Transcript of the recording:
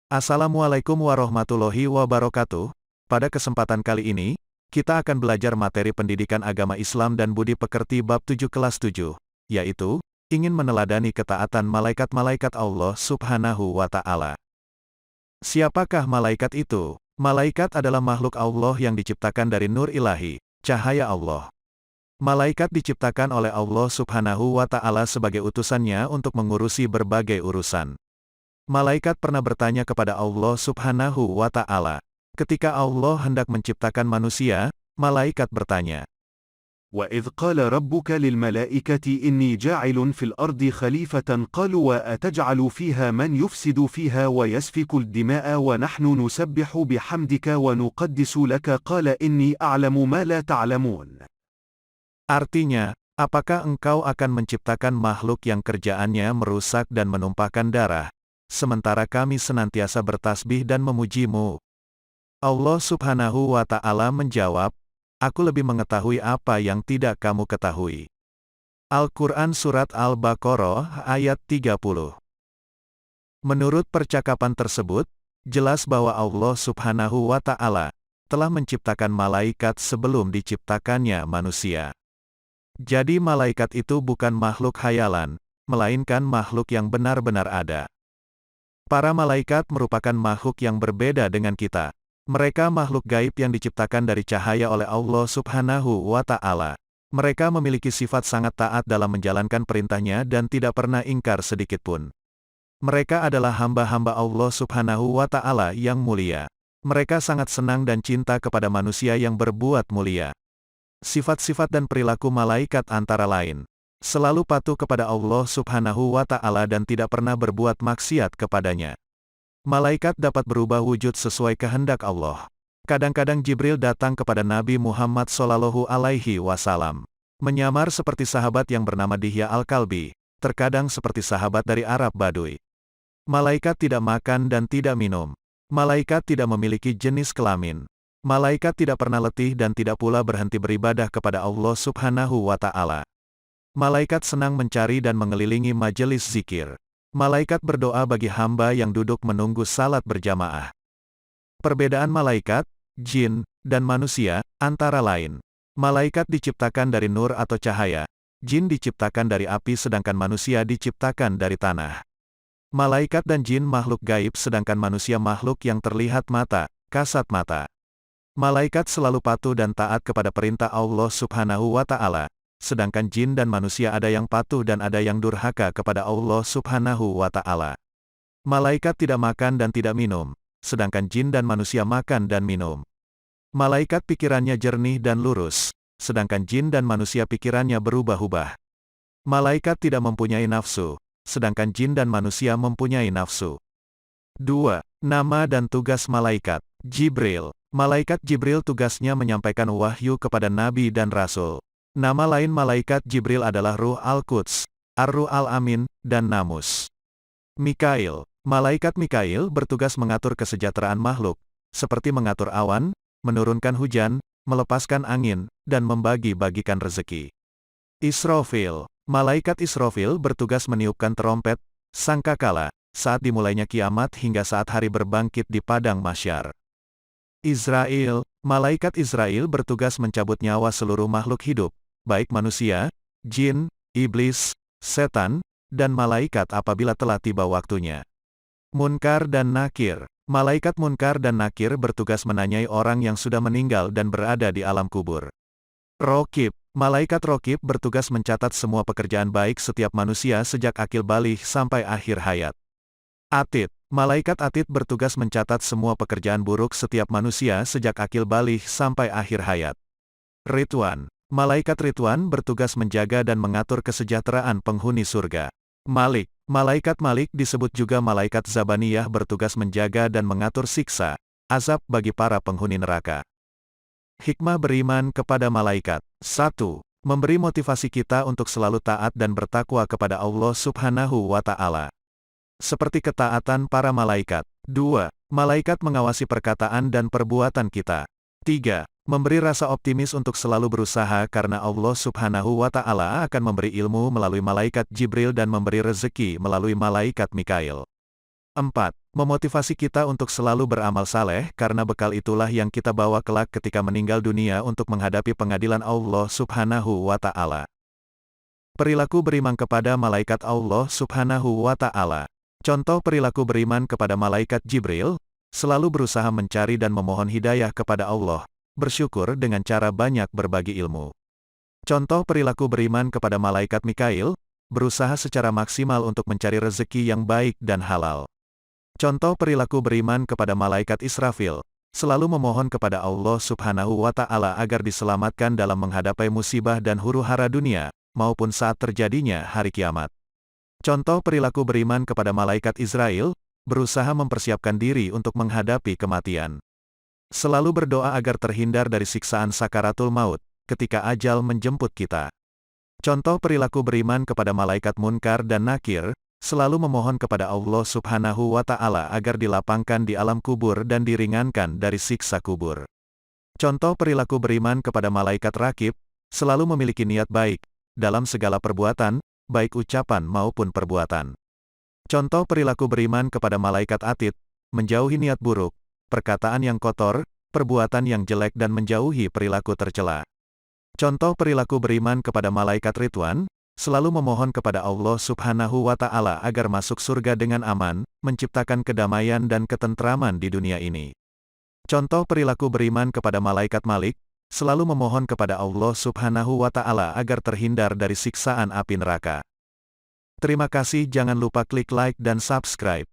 Assalamualaikum warahmatullahi wabarakatuh. Pada kesempatan kali ini, kita akan belajar materi pendidikan agama Islam dan budi pekerti bab 7 kelas 7, yaitu, ingin meneladani ketaatan malaikat-malaikat Allah Subhanahu wa Ta'ala. Siapakah malaikat itu? Malaikat adalah makhluk Allah yang diciptakan dari nur ilahi, cahaya Allah. Malaikat diciptakan oleh Allah Subhanahu wa Ta'ala sebagai utusannya untuk mengurusi berbagai urusan. Malaikat pernah bertanya kepada Allah Subhanahu wa Ta'ala. Ketika Allah hendak menciptakan manusia, malaikat bertanya, وَإِذْ قَالَ رَبُّكَ لِلْمَلَائِكَةِ إِنِّي جَاعِلٌ فِي الْأَرْضِ خَلِيفَةً قَالُوا وَأَتَجْعَلُ فِيهَا مَنْ يُفْسِدُ فِيهَا وَيَسْفِكُ الدِّمَاءَ وَنَحْنُ نُسَبِّحُ بِحَمْدِكَ وَنُقَدِّسُ لَكَ قَالَ إِنِّي أَعْلَمُ مَا لَا تَعْلَمُونَ. Artinya, apakah engkau akan menciptakan makhluk yang kerjaannya merusak dan menumpahkan darah, sementara kami senantiasa bertasbih dan memujimu? Allah Subhanahu wa Ta'ala menjawab, Aku lebih mengetahui apa yang tidak kamu ketahui. Al-Quran Surat Al-Baqarah ayat 30. Menurut percakapan tersebut, jelas bahwa Allah Subhanahu wa Ta'ala telah menciptakan malaikat sebelum diciptakannya manusia. Jadi malaikat itu bukan makhluk khayalan, melainkan makhluk yang benar-benar ada. Para malaikat merupakan makhluk yang berbeda dengan kita. Mereka makhluk gaib yang diciptakan dari cahaya oleh Allah Subhanahu wa Ta'ala. Mereka memiliki sifat sangat taat dalam menjalankan perintahnya dan tidak pernah ingkar sedikitpun. Mereka adalah hamba-hamba Allah Subhanahu wa Ta'ala yang mulia. Mereka sangat senang dan cinta kepada manusia yang berbuat mulia. Sifat-sifat dan perilaku malaikat antara lain, selalu patuh kepada Allah Subhanahu wa Ta'ala dan tidak pernah berbuat maksiat kepadanya. Malaikat dapat berubah wujud sesuai kehendak Allah. Kadang-kadang Jibril datang kepada Nabi Muhammad SAW, menyamar seperti sahabat yang bernama Dihya Al-Kalbi, terkadang seperti sahabat dari Arab Baduy. Malaikat tidak makan dan tidak minum. Malaikat tidak memiliki jenis kelamin. Malaikat tidak pernah letih dan tidak pula berhenti beribadah kepada Allah Subhanahu wa Ta'ala. Malaikat senang mencari dan mengelilingi majelis zikir. Malaikat berdoa bagi hamba yang duduk menunggu salat berjamaah. Perbedaan malaikat, jin, dan manusia, antara lain. Malaikat diciptakan dari nur atau cahaya. Jin diciptakan dari api sedangkan manusia diciptakan dari tanah. Malaikat dan jin makhluk gaib sedangkan manusia makhluk yang terlihat mata, kasat mata. Malaikat selalu patuh dan taat kepada perintah Allah Subhanahu wa Ta'ala. Sedangkan jin dan manusia ada yang patuh dan ada yang durhaka kepada Allah Subhanahu wa Ta'ala. Malaikat tidak makan dan tidak minum, sedangkan jin dan manusia makan dan minum. Malaikat pikirannya jernih dan lurus, sedangkan jin dan manusia pikirannya berubah-ubah. Malaikat tidak mempunyai nafsu, sedangkan jin dan manusia mempunyai nafsu. 2. Nama dan tugas malaikat. Jibril. Malaikat Jibril tugasnya menyampaikan wahyu kepada nabi dan rasul. Nama lain malaikat Jibril adalah Ruh Al-Quds, Ar-Ruh Al-Amin, dan Namus. Mikail. Malaikat Mikail bertugas mengatur kesejahteraan makhluk, seperti mengatur awan, menurunkan hujan, melepaskan angin, dan membagi-bagikan rezeki. Israfil. Malaikat Israfil bertugas meniupkan terompet, sangkakala, saat dimulainya kiamat hingga saat hari berbangkit di padang mahsyar. Israel. Malaikat Israel bertugas mencabut nyawa seluruh makhluk hidup, baik manusia, jin, iblis, setan, dan malaikat apabila telah tiba waktunya. Munkar dan Nakir. Malaikat Munkar dan Nakir bertugas menanyai orang yang sudah meninggal dan berada di alam kubur. Rokib. Malaikat Rokib bertugas mencatat semua pekerjaan baik setiap manusia sejak akil baligh sampai akhir hayat. Atid. Malaikat Atid bertugas mencatat semua pekerjaan buruk setiap manusia sejak akil baligh sampai akhir hayat. Ridwan. Malaikat Ridwan bertugas menjaga dan mengatur kesejahteraan penghuni surga. Malik. Malaikat Malik disebut juga malaikat Zabaniyah bertugas menjaga dan mengatur siksa, azab bagi para penghuni neraka. Hikmah beriman kepada malaikat. 1. Memberi motivasi kita untuk selalu taat dan bertakwa kepada Allah Subhanahu wa Ta'ala. Seperti ketaatan para malaikat. 2. Malaikat mengawasi perkataan dan perbuatan kita. 3. Memberi rasa optimis untuk selalu berusaha karena Allah Subhanahu wa Ta'ala akan memberi ilmu melalui malaikat Jibril dan memberi rezeki melalui malaikat Mikail. 4. Memotivasi kita untuk selalu beramal saleh karena bekal itulah yang kita bawa kelak ketika meninggal dunia untuk menghadapi pengadilan Allah Subhanahu wa Ta'ala. Perilaku beriman kepada malaikat Allah Subhanahu wa Ta'ala. Contoh perilaku beriman kepada malaikat Jibril, selalu berusaha mencari dan memohon hidayah kepada Allah, bersyukur dengan cara banyak berbagi ilmu. Contoh perilaku beriman kepada malaikat Mikail, berusaha secara maksimal untuk mencari rezeki yang baik dan halal. Contoh perilaku beriman kepada malaikat Israfil, selalu memohon kepada Allah Subhanahu wa Ta'ala agar diselamatkan dalam menghadapi musibah dan huru-hara dunia, maupun saat terjadinya hari kiamat. Contoh perilaku beriman kepada malaikat Israel, berusaha mempersiapkan diri untuk menghadapi kematian. Selalu berdoa agar terhindar dari siksaan sakaratul maut, ketika ajal menjemput kita. Contoh perilaku beriman kepada malaikat Munkar dan Nakir, selalu memohon kepada Allah Subhanahu wa Ta'ala agar dilapangkan di alam kubur dan diringankan dari siksa kubur. Contoh perilaku beriman kepada malaikat Rakib, selalu memiliki niat baik dalam segala perbuatan, baik ucapan maupun perbuatan. Contoh perilaku beriman kepada malaikat Atid, menjauhi niat buruk, perkataan yang kotor, perbuatan yang jelek dan menjauhi perilaku tercela. Contoh perilaku beriman kepada malaikat Ridwan, selalu memohon kepada Allah Subhanahu wa Ta'ala agar masuk surga dengan aman, menciptakan kedamaian dan ketentraman di dunia ini. Contoh perilaku beriman kepada malaikat Malik, selalu memohon kepada Allah Subhanahu wa Ta'ala agar terhindar dari siksaan api neraka. Terima kasih, jangan lupa klik like dan subscribe.